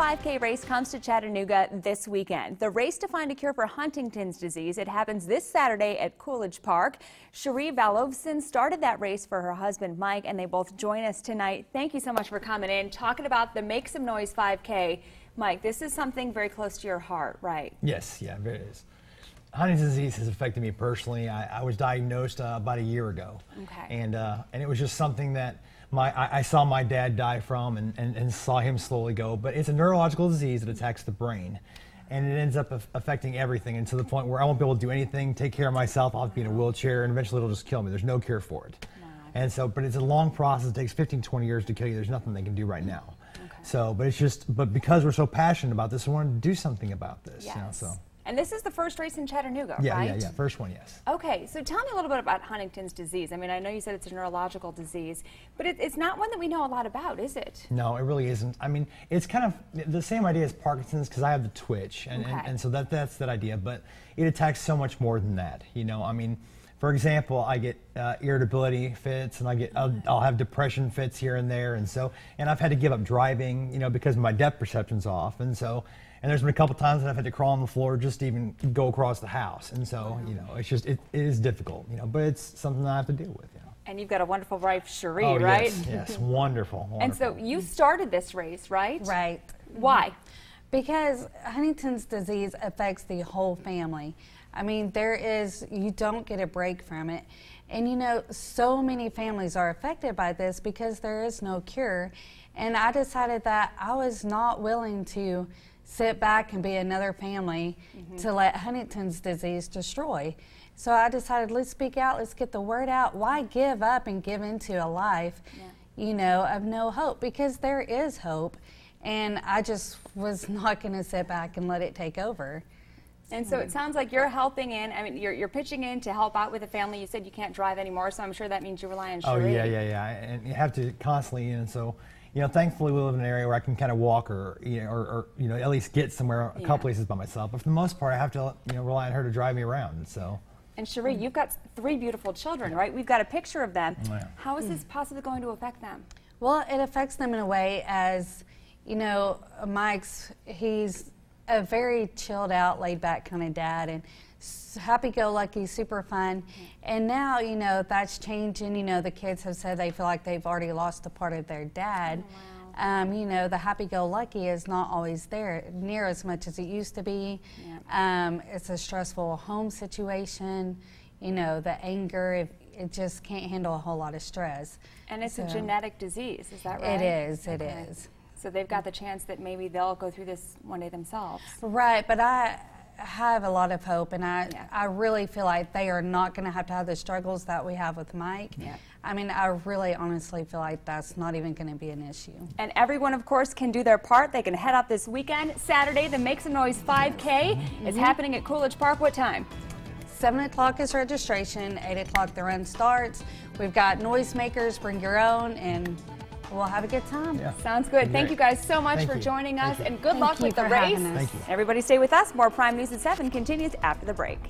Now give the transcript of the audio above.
5K race comes to Chattanooga this weekend. The race to find a cure for Huntington's disease. It happens this Saturday at Coolidge Park. Cherie Valovcin started that race for her husband Mike, and they both join us tonight. Thank you so much for coming in, talking about the Make Some Noise 5K. Mike, this is something very close to your heart, right? Yes, yeah, it is. Huntington's disease has affected me personally. I was diagnosed about a year ago, and it was just something that I saw my dad die from and saw him slowly go. But it's a neurological disease that attacks the brain, and it ends up affecting everything, and to the point where I won't be able to do anything, take care of myself. I'll have to be in a wheelchair, and eventually it'll just kill me. There's no cure for it. And so, but it's a long process. It takes 15, 20 years to kill you. There's nothing they can do right now. So, but because we're so passionate about this, we wanted to do something about this. Yes. You know, so. And this is the first race in Chattanooga, yeah, right? Yeah, first one, yes. Okay, so tell me a little bit about Huntington's disease. I mean, I know you said it's a neurological disease, but it's not one that we know a lot about, is it? No, it really isn't. I mean, it's kind of the same idea as Parkinson's, because I have the twitch, and so that's that idea, but it attacks so much more than that. You know, I mean, for example, I get irritability fits, and I'll have depression fits here and there, and I've had to give up driving, you know, because my depth perception's off, and there's been a couple times that I've had to crawl on the floor just to even go across the house, and so you know, it's just it is difficult, you know, but it's something that I have to deal with, you know. And you've got a wonderful wife, Cherie, right? Yes, wonderful. And so you started this race, right? Right. Why? Because Huntington's disease affects the whole family. I mean, you don't get a break from it. And you know, so many families are affected by this because there is no cure. And I decided that I was not willing to sit back and be another family to let Huntington's disease destroy. So I decided, let's speak out, let's get the word out. Why give up and give into a life, you know, of no hope? Because there is hope. And I just was not going to sit back and let it take over. And so it sounds like you're helping in. I mean, you're pitching in to help out with the family. You said you can't drive anymore, so I'm sure that means you rely on Cherie. Oh yeah. And you have to constantly, and so, you know, thankfully we live in an area where I can kind of walk or you know, at least get somewhere, a couple places by myself. But for the most part, I have to, you know, rely on her to drive me around. And so. And Cherie, you've got 3 beautiful children, right? We've got a picture of them. How is this possibly going to affect them? Well, it affects them in a way as, you know, he's a very chilled out, laid back kind of dad, and happy-go-lucky, super fun. And now, you know, that's changing. You know, the kids have said they feel like they've already lost a part of their dad. You know, the happy-go-lucky is not always there near as much as it used to be. It's a stressful home situation. You know, the anger, it just can't handle a whole lot of stress. And it's a genetic disease, is that right? It is. So they've got the chance that maybe they'll go through this one day themselves. Right, but I have a lot of hope, and I really feel like they are not going to have the struggles that we have with Mike. I mean, I really honestly feel like that's not even going to be an issue. And everyone, of course, can do their part. They can head out this weekend. Saturday, the Make Some Noise 5K is happening at Coolidge Park. What time? 7 o'clock is registration, 8 o'clock the run starts. We've got noisemakers, bring your own, and we'll have a good time. Sounds good. Thank you guys so much for joining us, and good luck with the race. Thank you. Everybody stay with us. More Prime News at 7 continues after the break.